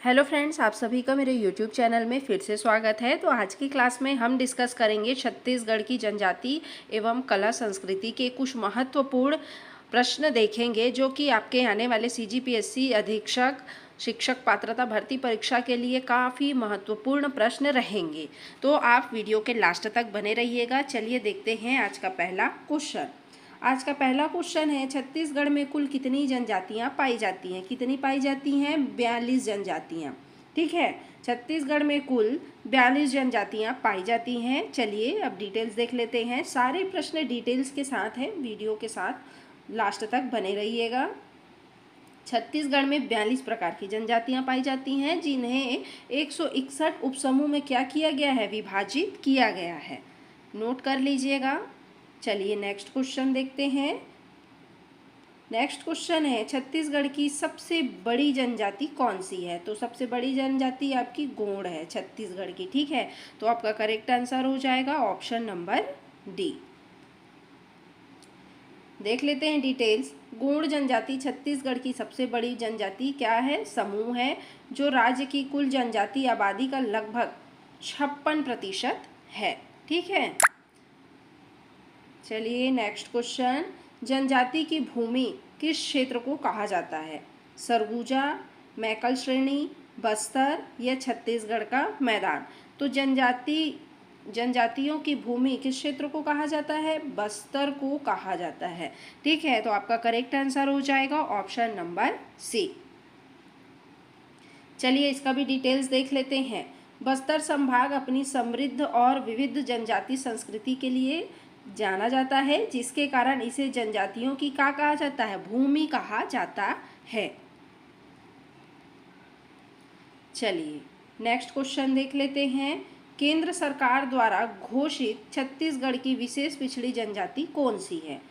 Hello friends, आप सभी का मेरे यूट्यूब चैनल में फिर से स्वागत है। तो आज की क्लास में हम डिस्कस करेंगे छत्तीसगढ़ की जनजाति एवं कला संस्कृति के कुछ महत्वपूर्ण प्रश्न देखेंगे, जो कि आपके आने वाले CGPSC अधीक्षक शिक्षक पात्रता भर्ती परीक्षा के लिए काफ़ी महत्वपूर्ण प्रश्न रहेंगे। तो आप वीडियो के लास्ट तक बने रहिएगा। चलिए देखते हैं आज का पहला क्वेश्चन। आज का पहला क्वेश्चन है, छत्तीसगढ़ में कुल कितनी जनजातियां पाई जाती हैं? कितनी पाई जाती हैं? 42 जनजातियां। ठीक है, छत्तीसगढ़ में कुल 42 जनजातियां पाई जाती हैं। चलिए अब डिटेल्स देख लेते हैं। सारे प्रश्न डिटेल्स के साथ हैं, वीडियो के साथ लास्ट तक बने रहिएगा। छत्तीसगढ़ में 42 प्रकार की जनजातियां पाई जाती हैं, जिन्हें 161 उपसमूह में क्या किया गया है? विभाजित किया गया है। नोट कर लीजिएगा। चलिए नेक्स्ट क्वेश्चन देखते हैं। नेक्स्ट क्वेश्चन है, छत्तीसगढ़ की सबसे बड़ी जनजाति कौन सी है? तो सबसे बड़ी जनजाति आपकी गोंड है छत्तीसगढ़ की। ठीक है, तो आपका करेक्ट आंसर हो जाएगा ऑप्शन नंबर डी। देख लेते हैं डिटेल्स। गोंड जनजाति छत्तीसगढ़ की सबसे बड़ी जनजाति क्या है? समूह है, जो राज्य की कुल जनजाति आबादी का लगभग 56% है। ठीक है, चलिए नेक्स्ट क्वेश्चन। जनजाति की भूमि किस क्षेत्र को कहा जाता है? सरगुजा, मैकल श्रेणी, बस्तर या छत्तीसगढ़ का मैदान? तो जनजातियों की भूमि किस क्षेत्र को कहा जाता है? बस्तर को कहा जाता है। ठीक है, तो आपका करेक्ट आंसर हो जाएगा ऑप्शन नंबर सी। चलिए इसका भी डिटेल्स देख लेते हैं। बस्तर संभाग अपनी समृद्ध और विविध जनजाति संस्कृति के लिए जाना जाता है, जिसके कारण इसे जनजातियों की क्या कहा जाता है? भूमि कहा जाता है। चलिए नेक्स्ट क्वेश्चन देख लेते हैं। केंद्र सरकार द्वारा घोषित छत्तीसगढ़ की विशेष पिछड़ी जनजाति कौन सी है?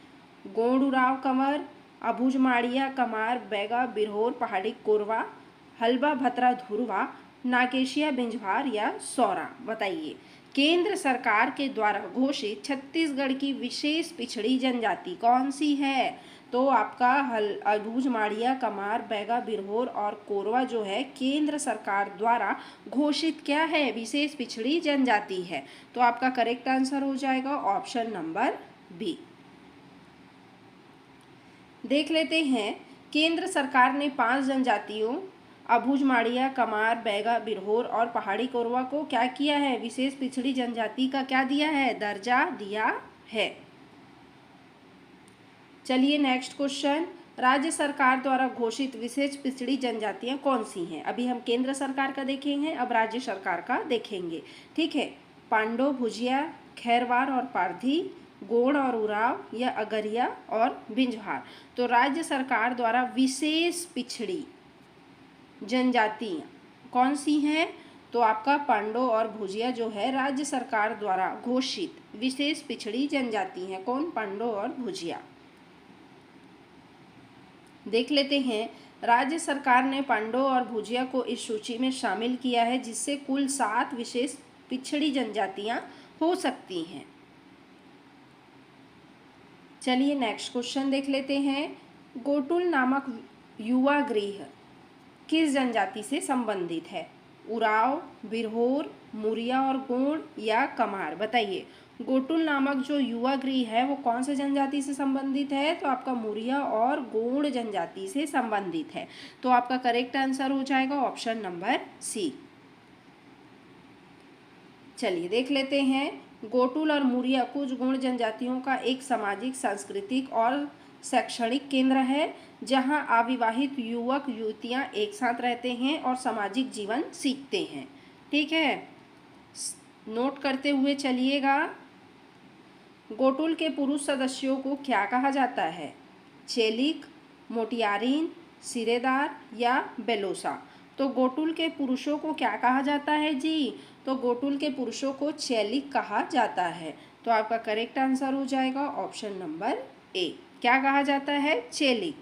गोंड, उरांव, कंवर, अबुझ, माड़िया, कमार, बैगा, बिरहोर, पहाड़ी कोरवा, हल्बा, भतरा, धुरवा, नागेशिया, बिंझवार या सौरा? बताइए। केंद्र सरकार के द्वारा घोषित छत्तीसगढ़ की विशेष पिछड़ी जनजाति कौन सी है? तो आपका अबुझ, माड़िया, कमार, बैगा, बिरहोर और कोरवा जो है केंद्र सरकार द्वारा घोषित क्या है? विशेष पिछड़ी जनजाति है। तो आपका करेक्ट आंसर हो जाएगा ऑप्शन नंबर बी। देख लेते हैं। केंद्र सरकार ने 5 जनजातियों अबुझ, माड़िया, कमार, बैगा, बिरहोर और पहाड़ी कोरवा को क्या किया है? विशेष पिछड़ी जनजाति का क्या दिया है? दर्जा दिया है। चलिए नेक्स्ट क्वेश्चन। राज्य सरकार द्वारा घोषित विशेष पिछड़ी जनजातियां कौन सी हैं? अभी हम केंद्र सरकार का देखेंगे, अब राज्य सरकार का देखेंगे। ठीक है, पांडो, भुजिया, खैरवार और पारधी, गोंड और उराव या अगरिया और बिंझवार? तो राज्य सरकार द्वारा विशेष पिछड़ी जनजातियां कौन सी हैं? तो आपका पांडो और भुजिया जो है राज्य सरकार द्वारा घोषित विशेष पिछड़ी जनजाति हैं। कौन? पांडो और भुजिया। देख लेते हैं। राज्य सरकार ने पांडो और भुजिया को इस सूची में शामिल किया है, जिससे कुल 7 विशेष पिछड़ी जनजातियां हो सकती हैं। चलिए नेक्स्ट क्वेश्चन देख लेते हैं। गोटुल नामक युवा गृह किस जनजाति से संबंधित है? उराव, बिरहोर, मुरिया और गोंड या कमार? बताइए। गोटुल नामक जो युवा गृह है वो कौन से जनजाति से संबंधित है? तो आपका मुरिया और गोंड जनजाति से संबंधित है। तो आपका करेक्ट आंसर हो जाएगा ऑप्शन नंबर सी। चलिए देख लेते हैं। गोटुल और मुरिया कुछ गोंड जनजातियों का एक सामाजिक, सांस्कृतिक और शैक्षणिक केंद्र है, जहां अविवाहित युवक युवतियां एक साथ रहते हैं और सामाजिक जीवन सीखते हैं। ठीक है, नोट करते हुए चलिएगा। गोटुल के पुरुष सदस्यों को क्या कहा जाता है? चेलिक, मोटियारीन, सिरेदार या बेलोसा? तो गोटुल के पुरुषों को क्या कहा जाता है जी? तो गोटुल के पुरुषों को चेलिक कहा जाता है। तो आपका करेक्ट आंसर हो जाएगा ऑप्शन नंबर ए। क्या कहा जाता है? चेलिक।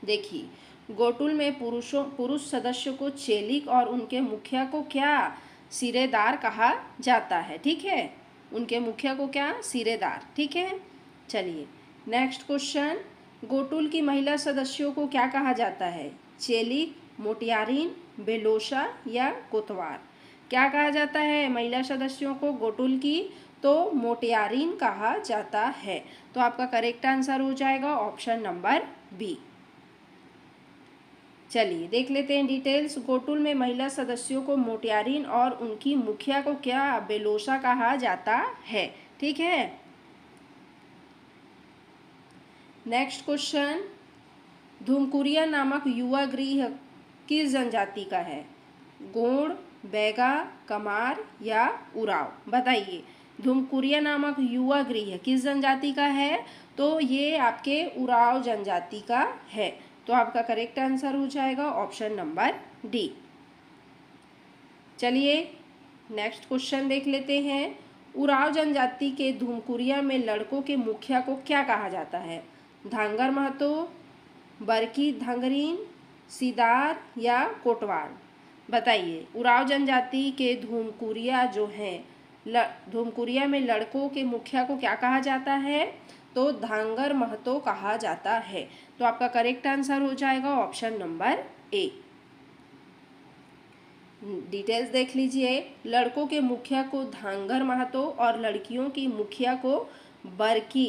देखिए, गोटुल में पुरुष सदस्य को चेलिक और उनके मुखिया को क्या? सिरेदार कहा जाता है। ठीक है, उनके मुखिया को क्या? सिरेदार। ठीक है, चलिए नेक्स्ट क्वेश्चन। गोटुल की महिला सदस्यों को क्या कहा जाता है? चेलिक, मोटियारीन, बेलोशा या कोतवार। क्या कहा जाता है महिला सदस्यों को गोटुल की? तो मोटियारीन कहा जाता है। तो आपका करेक्ट आंसर हो जाएगा ऑप्शन नंबर बी। चलिए देख लेते हैं डिटेल्स। गोटुल में महिला सदस्यों को मोटियारीन और उनकी मुखिया को क्या? बेलोशा कहा जाता है। ठीक है। नेक्स्ट क्वेश्चन, धुमकुरिया नामक युवा गृह किस जनजाति का है? गोंड, बैगा, कमार या उराव? बताइए। धुमकुरिया नामक युवा गृह किस जनजाति का है? तो ये आपके उराव जनजाति का है। तो आपका करेक्ट आंसर हो जाएगा ऑप्शन नंबर डी। चलिए नेक्स्ट क्वेश्चन देख लेते हैं। उराव जनजाति के धुमकुरिया में लड़कों के मुखिया को क्या कहा जाता है? धांगर महतो, बरकी धांगरीन, सीदार या कोटवार? बताइए। उराव जनजाति के धुमकुरिया जो हैं, धुमकुरिया में लड़कों के मुखिया को क्या कहा जाता है? तो धांगर महतो कहा जाता है। तो आपका करेक्ट आंसर हो जाएगा ऑप्शन नंबर ए। डिटेल्स देख लीजिए। लड़कों के मुखिया को धांगर महतो और लड़कियों की मुखिया को बरकी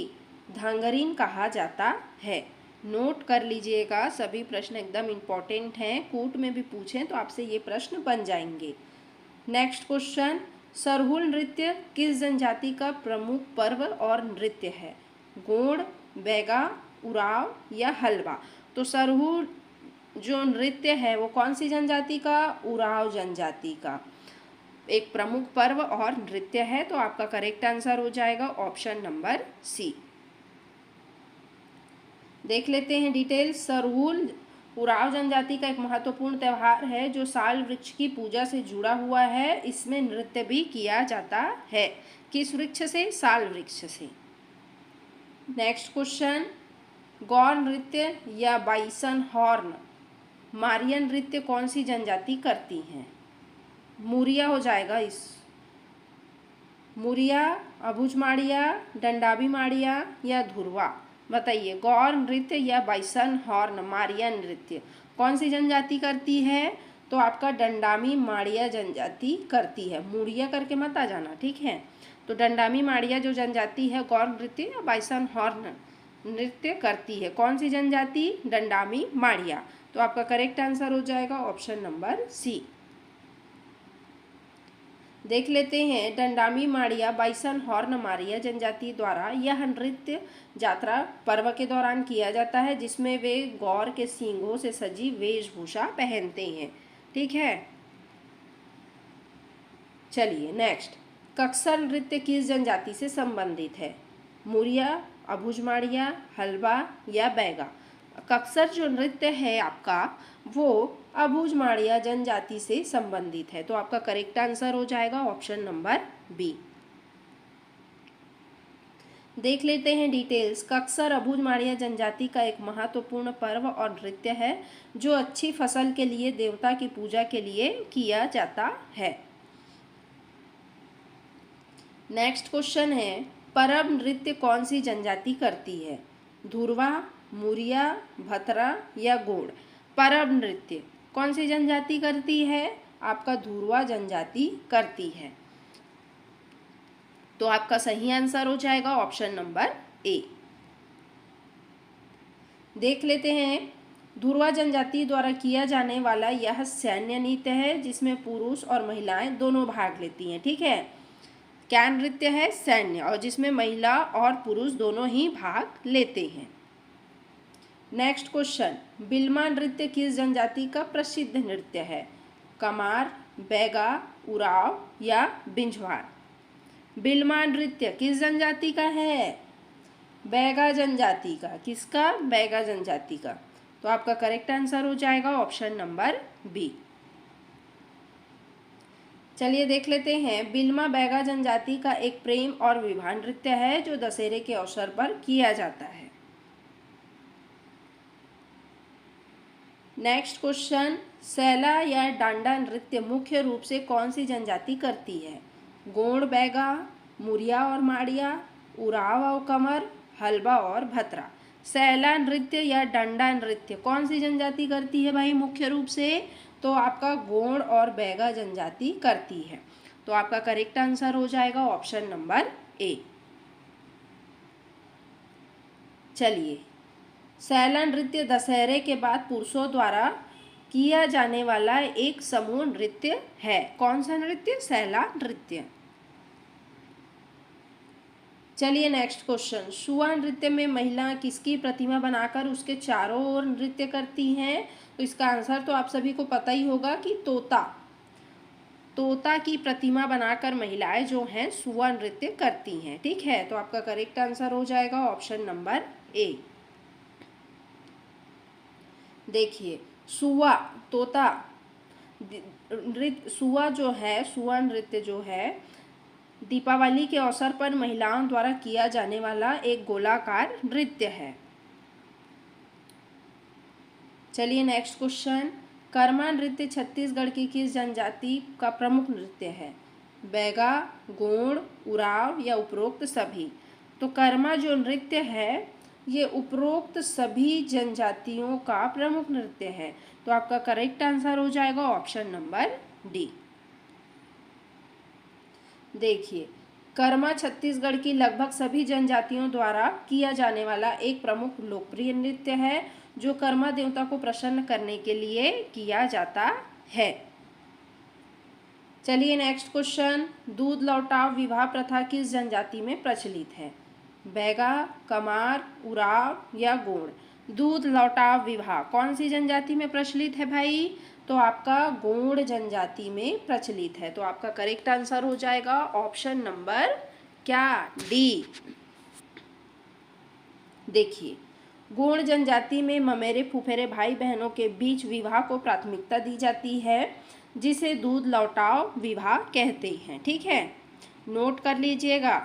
धांगरीन कहा जाता है। नोट कर लीजिएगा, सभी प्रश्न एकदम इम्पॉर्टेंट हैं, कूट में भी पूछें तो आपसे ये प्रश्न बन जाएंगे। नेक्स्ट क्वेश्चन, सरहुल नृत्य किस जनजाति का प्रमुख पर्व और नृत्य है? गोंड, बैगा, उराव या हलवा? तो सरहुल जो नृत्य है वो कौन सी जनजाति का? उराव जनजाति का एक प्रमुख पर्व और नृत्य है। तो आपका करेक्ट आंसर हो जाएगा ऑप्शन नंबर सी। देख लेते हैं डिटेल। सरहुल उराव जनजाति का एक महत्वपूर्ण त्यौहार है जो साल वृक्ष की पूजा से जुड़ा हुआ है। इसमें नृत्य भी किया जाता है। किस वृक्ष से? साल वृक्ष से। नेक्स्ट क्वेश्चन, गौर नृत्य या बाइसन हॉर्न मारिया नृत्य कौन सी जनजाति करती हैं? मुरिया हो जाएगा इस। मुरिया, अबुझमाड़िया, डंडाबी माड़िया या धुरवा? बताइए। गौर नृत्य या बाइसन हॉर्न मारिया नृत्य कौन सी जनजाति करती है? तो आपका डंडामी माड़िया जनजाति करती है। मुड़िया करके मत आ जाना, ठीक है। तो डंडामी माड़िया जो जनजाति है गौर नृत्य या बाइसन हॉर्न नृत्य करती है। कौन सी जनजाति? डंडामी माड़िया। तो आपका करेक्ट आंसर हो जाएगा ऑप्शन नंबर सी। देख लेते हैं। डंडामी माड़िया बाइसन हॉर्न मारिया जनजाति द्वारा यह नृत्य यात्रा पर्व के दौरान किया जाता है, जिसमें वे गौर के सींगों से सजी वेशभूषा पहनते हैं। ठीक है। चलिए नेक्स्ट, कक्सर नृत्य किस जनजाति से संबंधित है? मुरिया, अबुझमाड़िया, हलवा या बैगा? कक्सर जो नृत्य है आपका वो अबुझमाड़िया जनजाति से संबंधित है। तो आपका करेक्ट आंसर हो जाएगा ऑप्शन नंबर बी। देख लेते हैं डिटेल्स। कक्सर अबुझमाड़िया जनजाति का एक महत्वपूर्ण पर्व और नृत्य है जो अच्छी फसल के लिए देवता की पूजा के लिए किया जाता है। नेक्स्ट क्वेश्चन है, परब नृत्य कौन सी जनजाति करती है? धुरवा, मुरिया, भतरा या गोंड? परब नृत्य कौन सी जनजाति करती है? आपका धुरवा जनजाति करती है। तो आपका सही आंसर हो जाएगा ऑप्शन नंबर ए। देख लेते हैं। धुरवा जनजाति द्वारा किया जाने वाला यह सैन्य नृत्य है जिसमें पुरुष और महिलाएं दोनों भाग लेती हैं। ठीक है। क्या नृत्य है? सैन्य, और जिसमें महिला और पुरुष दोनों ही भाग लेते हैं। नेक्स्ट क्वेश्चन, बिल्मा नृत्य किस जनजाति का प्रसिद्ध नृत्य है? कमार, बैगा, उराव या बिंझवार? बिल्मा नृत्य किस जनजाति का है? बैगा जनजाति का। किसका? बैगा जनजाति का। तो आपका करेक्ट आंसर हो जाएगा ऑप्शन नंबर बी। चलिए देख लेते हैं। बिल्मा बैगा जनजाति का एक प्रेम और विवाह नृत्य है जो दशहरे के अवसर पर किया जाता है। नेक्स्ट क्वेश्चन, सैला या डांडा नृत्य मुख्य रूप से कौन सी जनजाति करती है? गोंड बैगा, मुरिया और माड़िया, उराव और कमर, हलवा और भतरा? सैला नृत्य या डंडा नृत्य कौन सी जनजाति करती है भाई मुख्य रूप से? तो आपका गोंड और बैगा जनजाति करती है। तो आपका करेक्ट आंसर हो जाएगा ऑप्शन नंबर ए। चलिए, सैला नृत्य दशहरे के बाद पुरुषों द्वारा किया जाने वाला एक समूह नृत्य है। कौन सा नृत्य? सैला नृत्य। चलिए नेक्स्ट क्वेश्चन, सुआ नृत्य में महिला किसकी प्रतिमा बनाकर उसके चारों ओर नृत्य करती हैं? तो इसका आंसर तो आप सभी को पता ही होगा कि तोता की प्रतिमा बनाकर महिलाएं जो हैं सुआ नृत्य करती हैं। ठीक है, तो आपका करेक्ट आंसर हो जाएगा ऑप्शन नंबर ए। देखिए, सुआ तोता नृत्य, सुआ नृत्य जो है दीपावली के अवसर पर महिलाओं द्वारा किया जाने वाला एक गोलाकार नृत्य है। चलिए नेक्स्ट क्वेश्चन, कर्मा नृत्य छत्तीसगढ़ की किस जनजाति का प्रमुख नृत्य है? बैगा, गोंड, उरांव या उपरोक्त सभी? तो कर्मा जो नृत्य है ये उपरोक्त सभी जनजातियों का प्रमुख नृत्य है। तो आपका करेक्ट आंसर हो जाएगा ऑप्शन नंबर डी। देखिए, कर्मा छत्तीसगढ़ की लगभग सभी जनजातियों द्वारा किया जाने वाला एक प्रमुख लोकप्रिय नृत्य है जो कर्मा देवता को प्रसन्न करने के लिए किया जाता है। चलिए नेक्स्ट क्वेश्चन, दूध लौटाव विवाह प्रथा किस जनजाति में प्रचलित है? बैगा, कमार, उरांव या गोंड? दूध लौटाव विवाह कौन सी जनजाति में प्रचलित है भाई? तो आपका गोंड जनजाति में प्रचलित है। तो आपका करेक्ट आंसर हो जाएगा ऑप्शन नंबर क्या? डी। देखिए, गोंड जनजाति में ममेरे फुफेरे भाई बहनों के बीच विवाह को प्राथमिकता दी जाती है जिसे दूध लौटाव विवाह कहते हैं। ठीक है, नोट कर लीजिएगा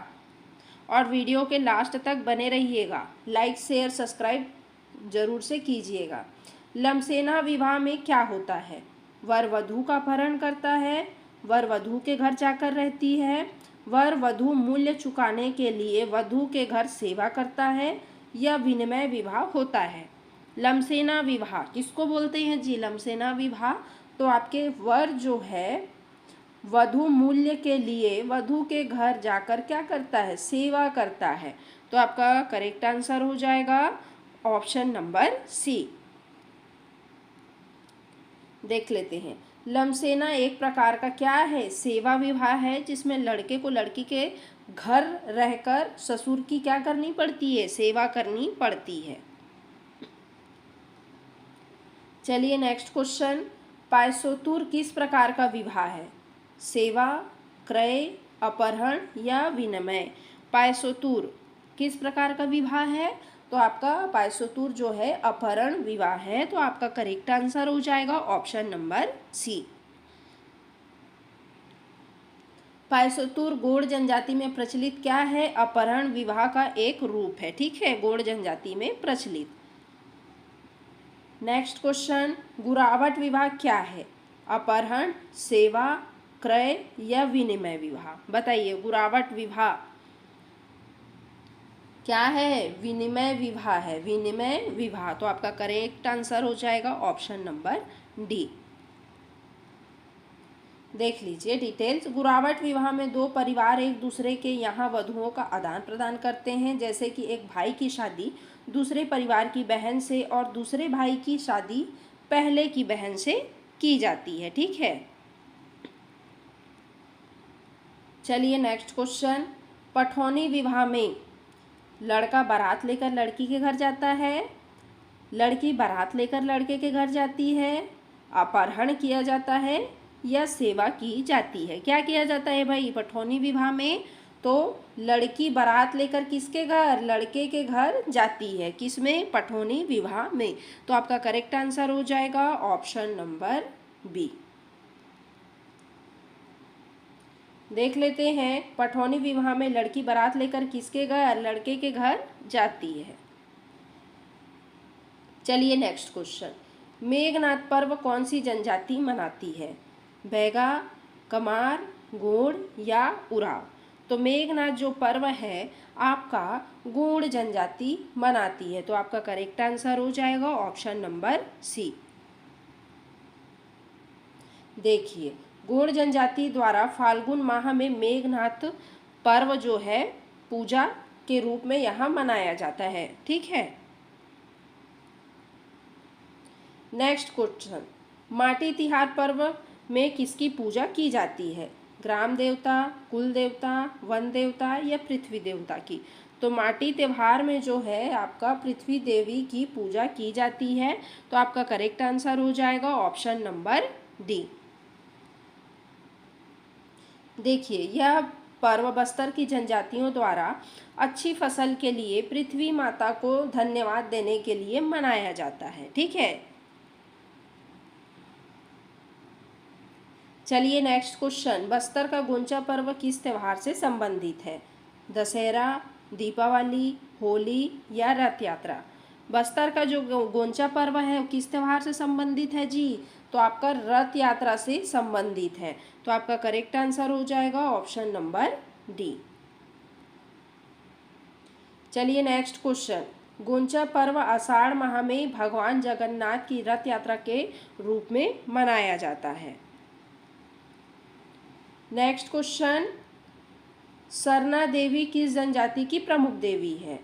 और वीडियो के लास्ट तक बने रहिएगा। लाइक शेयर सब्सक्राइब जरूर से कीजिएगा। लमसेना विवाह में क्या होता है? वर वधू का अपहरण करता है, वर वधू के घर जाकर रहती है, वर वधू मूल्य चुकाने के लिए वधू के घर सेवा करता है या विनिमय विवाह होता है? लमसेना विवाह किसको बोलते हैं जी? लमसेना विवाह तो आपके वर जो है वधू मूल्य के लिए वधू के घर जाकर क्या करता है? सेवा करता है। तो आपका करेक्ट आंसर हो जाएगा ऑप्शन नंबर सी। देख लेते हैं, लमसेना एक प्रकार का क्या है? सेवा विवाह है जिसमें लड़के को लड़की के घर रहकर ससुर की क्या करनी पड़ती है? सेवा करनी पड़ती है। चलिए नेक्स्ट क्वेश्चन, पायसोतुर किस प्रकार का विवाह है? सेवा, क्रय, अपहरण या विनिमय? पायसोतुर किस प्रकार का विवाह है? तो आपका पायसोतुर जो है अपहरण विवाह है। तो आपका करेक्ट आंसर हो जाएगा ऑप्शन नंबर सी। पायसोतुर गोंड जनजाति में प्रचलित क्या है? अपहरण विवाह का एक रूप है। ठीक है, गोंड जनजाति में प्रचलित। नेक्स्ट क्वेश्चन, गुरावट विवाह क्या है? अपहरण, सेवा, क्रय या विनिमय विवाह? बताइए, गुरावट विवाह क्या है? विनिमय विवाह है, विनिमय विवाह। तो आपका करेक्ट आंसर हो जाएगा ऑप्शन नंबर डी। देख लीजिए डिटेल्स, गुरावट विवाह में दो परिवार एक दूसरे के यहाँ वधुओं का आदान प्रदान करते हैं, जैसे कि एक भाई की शादी दूसरे परिवार की बहन से और दूसरे भाई की शादी पहले की बहन से की जाती है। ठीक है, चलिए नेक्स्ट क्वेश्चन, पठौनी विवाह में लड़का बारात लेकर लड़की के घर जाता है, लड़की बारात लेकर लड़के के घर जाती है, अपहरण किया जाता है या सेवा की जाती है? क्या किया जाता है भाई पठौनी विवाह में? तो लड़की बारात लेकर किसके घर? लड़के के घर जाती है। किसमें? पठौनी विवाह में। तो आपका करेक्ट आंसर हो जाएगा ऑप्शन नंबर बी। देख लेते हैं, पठौनी विवाह में लड़की बारात लेकर किसके घर? लड़के के घर जाती है। चलिए नेक्स्ट क्वेश्चन, मेघनाद पर्व कौन सी जनजाति मनाती है? बैगा, कमार, गोंड या उरांव? तो मेघनाद जो पर्व है आपका गोंड जनजाति मनाती है। तो आपका करेक्ट आंसर हो जाएगा ऑप्शन नंबर सी। देखिए, गोंड जनजाति द्वारा फाल्गुन माह में मेघनाथ पर्व जो है पूजा के रूप में यहाँ मनाया जाता है। ठीक है, नेक्स्ट क्वेश्चन, माटी तिहार पर्व में किसकी पूजा की जाती है? ग्राम देवता, कुल देवता, वन देवता या पृथ्वी देवता की? तो माटी त्योहार में जो है आपका पृथ्वी देवी की पूजा की जाती है। तो आपका करेक्ट आंसर हो जाएगा ऑप्शन नंबर डी। देखिए, यह पर्व बस्तर की जनजातियों द्वारा अच्छी फसल के लिए पृथ्वी माता को धन्यवाद देने के लिए मनाया जाता है। ठीक है, चलिए नेक्स्ट क्वेश्चन, बस्तर का गोंचा पर्व किस त्योहार से संबंधित है? दशहरा, दीपावली, होली या रथ यात्रा? बस्तर का जो गोंचा पर्व है वो किस त्योहार से संबंधित है जी? तो आपका रथ यात्रा से संबंधित है। तो आपका करेक्ट आंसर हो जाएगा ऑप्शन नंबर डी। चलिए नेक्स्ट क्वेश्चन, गोंचा पर्व आषाढ़ माह में भगवान जगन्नाथ की रथ यात्रा के रूप में मनाया जाता है। नेक्स्ट क्वेश्चन, सरना देवी किस जनजाति की प्रमुख देवी है?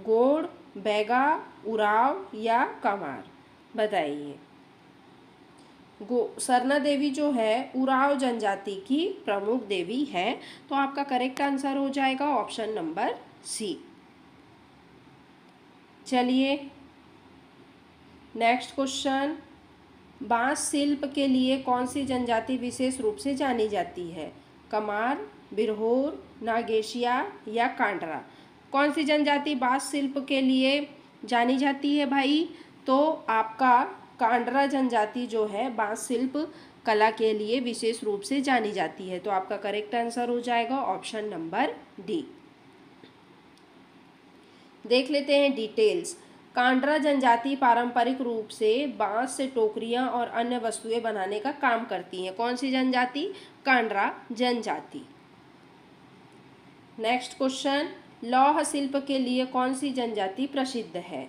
गोंड, बैगा, उराव या कमार? बताइए। सरना देवी जो है उराव जनजाति की प्रमुख देवी है। तो आपका करेक्ट आंसर हो जाएगा ऑप्शन नंबर सी। चलिए नेक्स्ट क्वेश्चन, बांस शिल्प के लिए कौन सी जनजाति विशेष रूप से जानी जाती है? कमार, बिरहोर, नागेशिया या कांडरा? कौन सी जनजाति बांस शिल्प के लिए जानी जाती है भाई? तो आपका कांडरा जनजाति जो है बांस शिल्प कला के लिए विशेष रूप से जानी जाती है। तो आपका करेक्ट आंसर हो जाएगा ऑप्शन नंबर डी। देख लेते हैं डिटेल्स। कांडरा जनजाति पारंपरिक रूप से बांस से टोकरियां और अन्य वस्तुएं बनाने का काम करती हैं। कौन सी जनजाति? कांडरा जनजाति। नेक्स्ट क्वेश्चन, लौह शिल्प के लिए कौन सी जनजाति प्रसिद्ध है?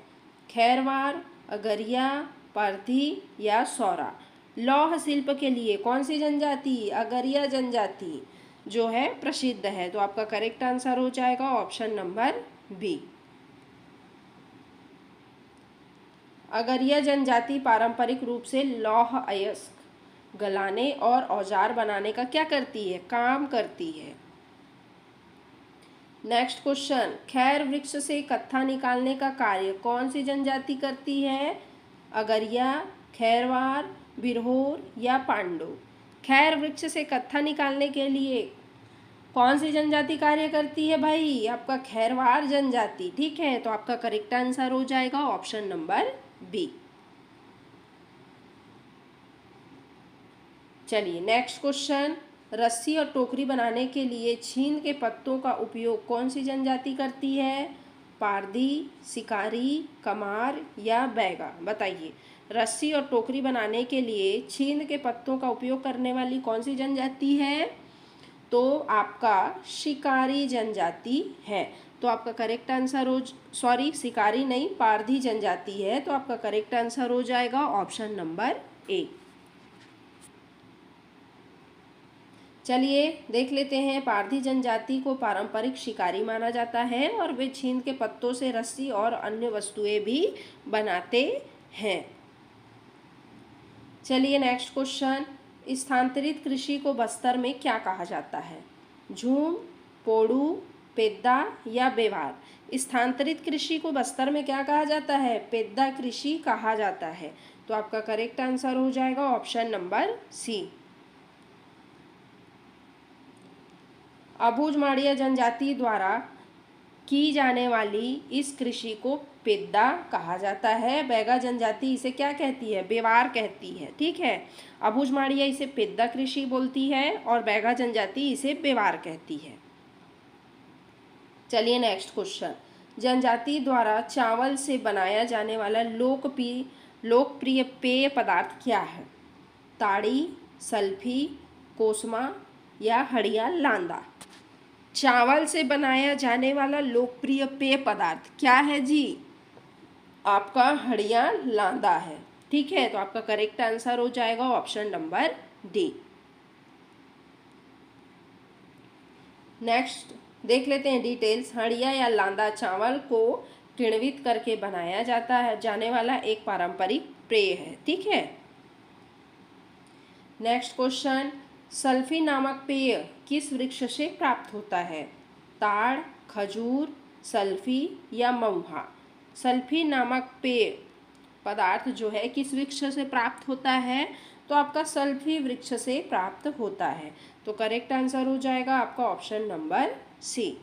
खैरवार, अगरिया, पारधी या सौरा? लौह शिल्प के लिए कौन सी जनजाति? अगरिया जनजाति जो है प्रसिद्ध है। तो आपका करेक्ट आंसर हो जाएगा ऑप्शन नंबर बी। अगरिया जनजाति पारंपरिक रूप से लौह अयस्क गलाने और औजार बनाने का क्या करती है? काम करती है। नेक्स्ट क्वेश्चन, खैर वृक्ष से कत्था निकालने का कार्य कौन सी जनजाति करती है? अगरिया, खैरवार, बिरहोर या पांडु? खैर वृक्ष से कत्था निकालने के लिए कौन सी जनजाति कार्य करती है भाई? आपका खैरवार जनजाति। ठीक है, तो आपका करेक्ट आंसर हो जाएगा ऑप्शन नंबर बी। चलिए नेक्स्ट क्वेश्चन, रस्सी और टोकरी बनाने के लिए छीन के पत्तों का उपयोग कौन सी जनजाति करती है? पारधी, शिकारी, कमार या बैगा? बताइए। रस्सी और टोकरी बनाने के लिए छीन के पत्तों का उपयोग करने वाली कौन सी जनजाति है? तो आपका शिकारी जनजाति है। तो आपका करेक्ट आंसर हो, सॉरी शिकारी नहीं, पारधी जनजाति है। तो आपका करेक्ट आंसर हो जाएगा ऑप्शन नंबर ए। चलिए देख लेते हैं, पारधी जनजाति को पारंपरिक शिकारी माना जाता है और वे छीन के पत्तों से रस्सी और अन्य वस्तुएं भी बनाते हैं। चलिए नेक्स्ट क्वेश्चन, स्थानांतरित कृषि को बस्तर में क्या कहा जाता है? झूम, पोड़ू, पेद्दा या बेवार? स्थानांतरित कृषि को बस्तर में क्या कहा जाता है? पेद्दा कृषि कहा जाता है। तो आपका करेक्ट आंसर हो जाएगा ऑप्शन नंबर सी। अबूझमाड़िया जनजाति द्वारा की जाने वाली इस कृषि को पेद्दा कहा जाता है। बैगा जनजाति इसे क्या कहती है? बेवार कहती है। ठीक है, अबूझमाड़िया इसे पेद्दा कृषि बोलती है और बैगा जनजाति इसे बेवार कहती है। चलिए नेक्स्ट क्वेश्चन, जनजाति द्वारा चावल से बनाया जाने वाला लोकप्रिय पेय पदार्थ क्या है? ताड़ी, सल्फी, कोसमा या हड़िया लांदा? चावल से बनाया जाने वाला लोकप्रिय पेय पदार्थ क्या है जी? आपका हड़िया लांदा है। ठीक है, तो आपका करेक्ट आंसर हो जाएगा ऑप्शन नंबर डी। नेक्स्ट देख लेते हैं डिटेल्स। हड़िया या लांदा चावल को किण्वित करके बनाया जाता है जाने वाला एक पारंपरिक पेय है। ठीक है। नेक्स्ट क्वेश्चन, सल्फी नामक पेय किस वृक्ष से प्राप्त होता है? ताड़, खजूर, सल्फी या महुआ? सल्फी नामक पेय पदार्थ जो है किस वृक्ष से प्राप्त होता है? तो आपका सल्फी वृक्ष से प्राप्त होता है। तो करेक्ट आंसर हो जाएगा आपका ऑप्शन नंबर सी।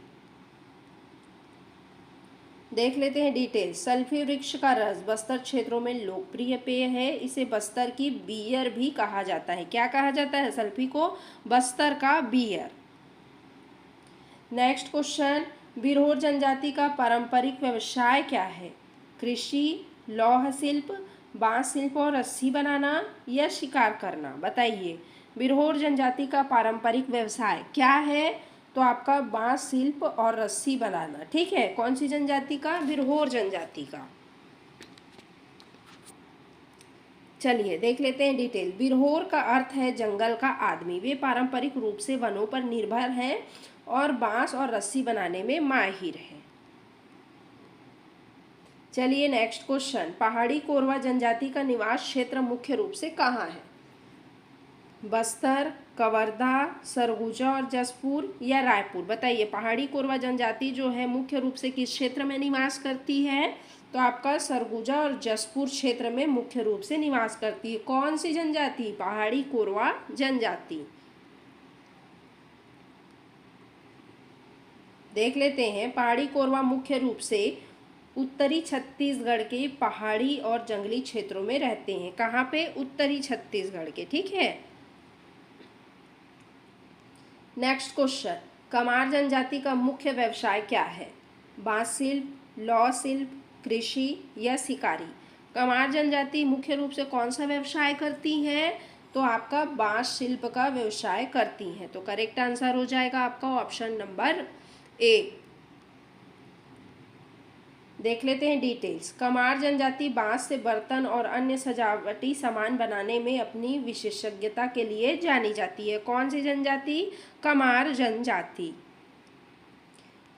देख लेते हैं डिटेल। सल्फी वृक्ष का रस बस्तर क्षेत्रों में लोकप्रिय पेय है। इसे बस्तर की बियर भी कहा जाता है। क्या कहा जाता है? सल्फी को बस्तर का बियर। नेक्स्ट क्वेश्चन, बिरहोर जनजाति का पारंपरिक व्यवसाय क्या है? कृषि, लौह शिल्प, बांस शिल्प और रस्सी बनाना या शिकार करना? बताइए, बिरहोर जनजाति का पारंपरिक व्यवसाय क्या है? तो आपका बांस शिल्प और रस्सी बनाना। ठीक है, कौन सी जनजाति का? बिरहोर जनजाति का। चलिए देख लेते हैं डिटेल। बिरहोर का अर्थ है जंगल का आदमी। वे पारंपरिक रूप से वनों पर निर्भर हैं और बांस और रस्सी बनाने में माहिर हैं। चलिए नेक्स्ट क्वेश्चन, पहाड़ी कोरवा जनजाति का निवास क्षेत्र मुख्य रूप से कहाँ है? बस्तर, कवर्धा, सरगुजा और जसपुर या रायपुर? बताइए, पहाड़ी कोरवा जनजाति जो है मुख्य रूप से किस क्षेत्र में निवास करती है? तो आपका सरगुजा और जसपुर क्षेत्र में मुख्य रूप से निवास करती है। कौन सी जनजाति? पहाड़ी कोरवा जनजाति। देख लेते हैं। पहाड़ी कोरवा मुख्य रूप से उत्तरी छत्तीसगढ़ के पहाड़ी और जंगली क्षेत्रों में रहते हैं। कहाँ पे? उत्तरी छत्तीसगढ़ के। ठीक है। नेक्स्ट क्वेश्चन, कमार जनजाति का मुख्य व्यवसाय क्या है? बांस शिल्प, लौह शिल्प, कृषि या शिकारी? कमार जनजाति मुख्य रूप से कौन सा व्यवसाय करती है? तो आपका बांस शिल्प का व्यवसाय करती हैं। तो करेक्ट आंसर हो जाएगा आपका ऑप्शन नंबर ए। देख लेते हैं डिटेल्स। कमार जनजाति बांस से बर्तन और अन्य सजावटी सामान बनाने में अपनी विशेषज्ञता के लिए जानी जाती है। कौन सी जनजाति? कमार जनजाति।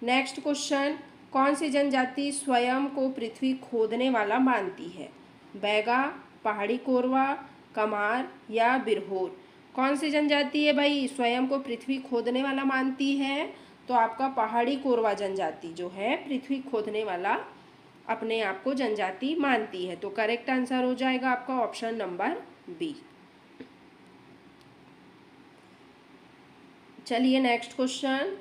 नेक्स्ट क्वेश्चन, कौन सी जनजाति स्वयं को पृथ्वी खोदने वाला मानती है? बैगा, पहाड़ी कोरवा, कमार या बिरहोर? कौन सी जनजाति है भाई स्वयं को पृथ्वी खोदने वाला मानती है? तो आपका पहाड़ी कोरवा जनजाति जो है पृथ्वी खोदने वाला अपने आप को जनजाति मानती है। तो करेक्ट आंसर हो जाएगा आपका ऑप्शन नंबर बी। चलिए नेक्स्ट क्वेश्चन,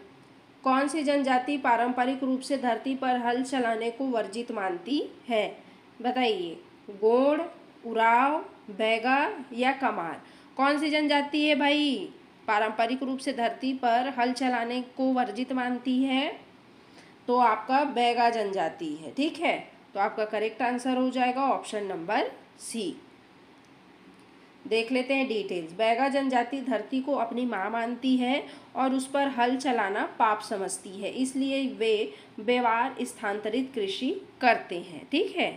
कौन सी जनजाति पारंपरिक रूप से धरती पर हल चलाने को वर्जित मानती है? बताइए, गोंड, उराव, बैगा या कमार? कौन सी जनजाति है भाई पारंपरिक रूप से धरती पर हल चलाने को वर्जित मानती है? तो आपका बैगा जनजाति है। ठीक है, तो आपका करेक्ट आंसर हो जाएगा ऑप्शन नंबर सी। देख लेते हैं डिटेल्स। बैगा जनजाति धरती को अपनी माँ मानती है और उस पर हल चलाना पाप समझती है, इसलिए वे व्यवहार स्थानांतरित कृषि करते हैं। ठीक है।